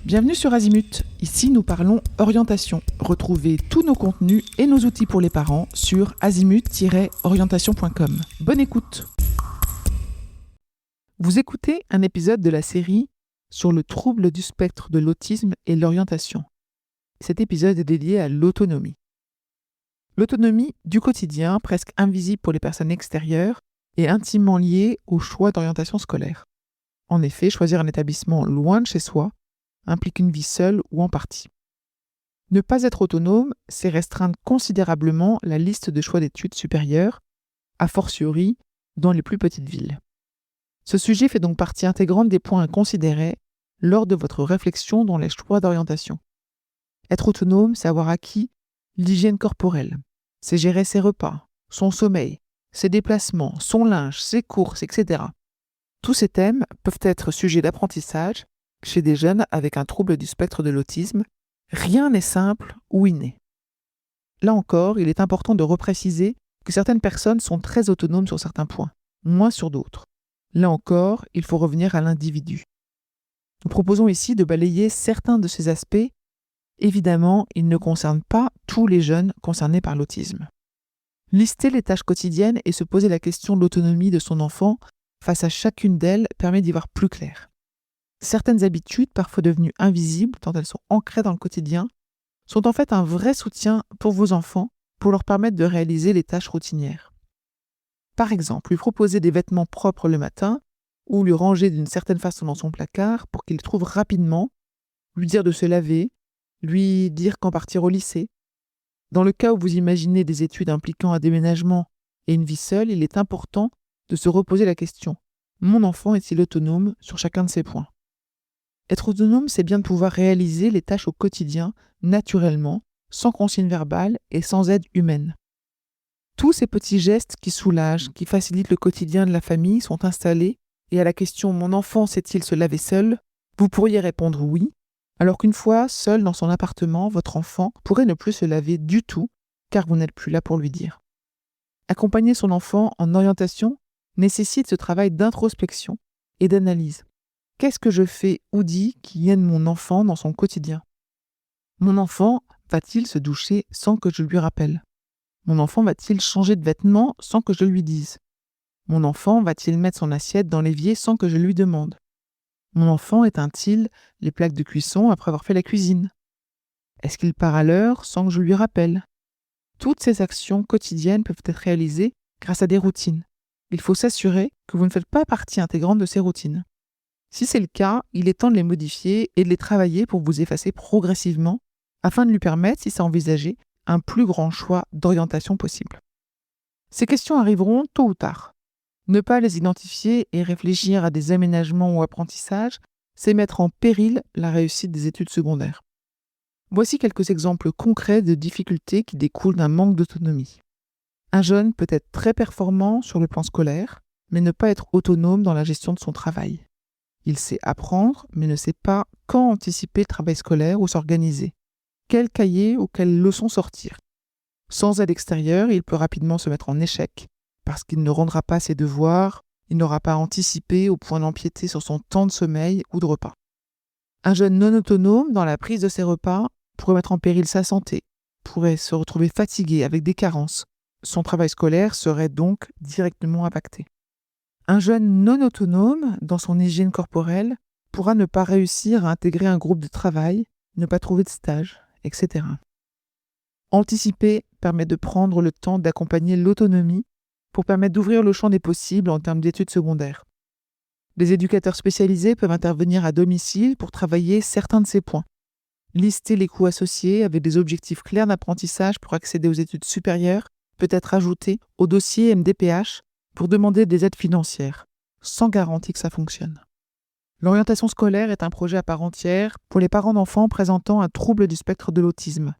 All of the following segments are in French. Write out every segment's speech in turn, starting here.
Bienvenue sur Azimut. Ici, nous parlons orientation. Retrouvez tous nos contenus et nos outils pour les parents sur azimut-orientation.com. Bonne écoute. Vous écoutez un épisode de la série sur le trouble du spectre de l'autisme et l'orientation. Cet épisode est dédié à l'autonomie. L'autonomie du quotidien, presque invisible pour les personnes extérieures, est intimement liée au choix d'orientation scolaire. En effet, choisir un établissement loin de chez soi implique une vie seule ou en partie. Ne pas être autonome, c'est restreindre considérablement la liste de choix d'études supérieures, a fortiori dans les plus petites villes. Ce sujet fait donc partie intégrante des points à considérer lors de votre réflexion dans les choix d'orientation. Être autonome, c'est avoir acquis l'hygiène corporelle, c'est gérer ses repas, son sommeil, ses déplacements, son linge, ses courses, etc. Tous ces thèmes peuvent être sujets d'apprentissage chez des jeunes avec un trouble du spectre de l'autisme. Rien n'est simple ou inné. Là encore, il est important de repréciser que certaines personnes sont très autonomes sur certains points, moins sur d'autres. Là encore, il faut revenir à l'individu. Nous proposons ici de balayer certains de ces aspects. Évidemment, ils ne concernent pas tous les jeunes concernés par l'autisme. Lister les tâches quotidiennes et se poser la question de l'autonomie de son enfant face à chacune d'elles permet d'y voir plus clair. Certaines habitudes, parfois devenues invisibles tant elles sont ancrées dans le quotidien, sont en fait un vrai soutien pour vos enfants pour leur permettre de réaliser les tâches routinières. Par exemple, lui proposer des vêtements propres le matin ou lui ranger d'une certaine façon dans son placard pour qu'il les trouve rapidement, lui dire de se laver, lui dire quand partir au lycée. Dans le cas où vous imaginez des études impliquant un déménagement et une vie seule, il est important de se reposer la question « Mon enfant est-il autonome sur chacun de ces points ?» Être autonome, c'est bien de pouvoir réaliser les tâches au quotidien, naturellement, sans consigne verbale et sans aide humaine. Tous ces petits gestes qui soulagent, qui facilitent le quotidien de la famille sont installés, et à la question « Mon enfant sait-il se laver seul ?», vous pourriez répondre oui, alors qu'une fois seul dans son appartement, votre enfant pourrait ne plus se laver du tout, car vous n'êtes plus là pour lui dire. Accompagner son enfant en orientation nécessite ce travail d'introspection et d'analyse. Qu'est-ce que je fais ou dis qui aide mon enfant dans son quotidien ? Mon enfant va-t-il se doucher sans que je lui rappelle ? Mon enfant va-t-il changer de vêtements sans que je lui dise ? Mon enfant va-t-il mettre son assiette dans l'évier sans que je lui demande ? Mon enfant éteint-il les plaques de cuisson après avoir fait la cuisine ? Est-ce qu'il part à l'heure sans que je lui rappelle ? Toutes ces actions quotidiennes peuvent être réalisées grâce à des routines. Il faut s'assurer que vous ne faites pas partie intégrante de ces routines. Si c'est le cas, il est temps de les modifier et de les travailler pour vous effacer progressivement afin de lui permettre, si c'est envisagé, un plus grand choix d'orientation possible. Ces questions arriveront tôt ou tard. Ne pas les identifier et réfléchir à des aménagements ou apprentissages, c'est mettre en péril la réussite des études secondaires. Voici quelques exemples concrets de difficultés qui découlent d'un manque d'autonomie. Un jeune peut être très performant sur le plan scolaire, mais ne pas être autonome dans la gestion de son travail. Il sait apprendre, mais ne sait pas quand anticiper le travail scolaire ou s'organiser. Quel cahier ou quelle leçon sortir. Sans aide extérieure, il peut rapidement se mettre en échec, parce qu'il ne rendra pas ses devoirs, il n'aura pas anticipé au point d'empiéter sur son temps de sommeil ou de repas. Un jeune non autonome dans la prise de ses repas pourrait mettre en péril sa santé, pourrait se retrouver fatigué avec des carences. Son travail scolaire serait donc directement impacté. Un jeune non autonome dans son hygiène corporelle pourra ne pas réussir à intégrer un groupe de travail, ne pas trouver de stage, etc. Anticiper permet de prendre le temps d'accompagner l'autonomie pour permettre d'ouvrir le champ des possibles en termes d'études secondaires. Des éducateurs spécialisés peuvent intervenir à domicile pour travailler certains de ces points. Lister les coûts associés avec des objectifs clairs d'apprentissage pour accéder aux études supérieures peut être ajouté au dossier MDPH pour demander des aides financières, sans garantie que ça fonctionne. L'orientation scolaire est un projet à part entière pour les parents d'enfants présentant un trouble du spectre de l'autisme.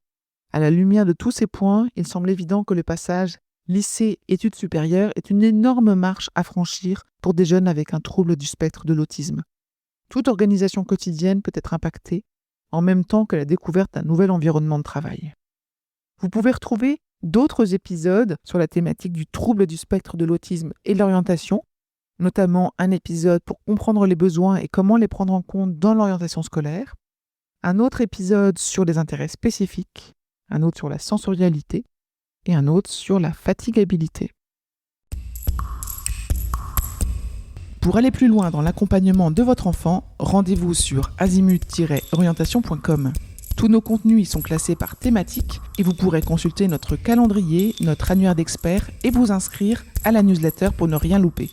À la lumière de tous ces points, il semble évident que le passage lycée-études supérieures est une énorme marche à franchir pour des jeunes avec un trouble du spectre de l'autisme. Toute organisation quotidienne peut être impactée, en même temps que la découverte d'un nouvel environnement de travail. Vous pouvez retrouver d'autres épisodes sur la thématique du trouble du spectre de l'autisme et de l'orientation, notamment un épisode pour comprendre les besoins et comment les prendre en compte dans l'orientation scolaire, un autre épisode sur les intérêts spécifiques, un autre sur la sensorialité et un autre sur la fatigabilité. Pour aller plus loin dans l'accompagnement de votre enfant, rendez-vous sur azimut-orientation.com. Tous nos contenus y sont classés par thématique et vous pourrez consulter notre calendrier, notre annuaire d'experts et vous inscrire à la newsletter pour ne rien louper.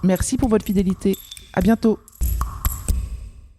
Merci pour votre fidélité. À bientôt.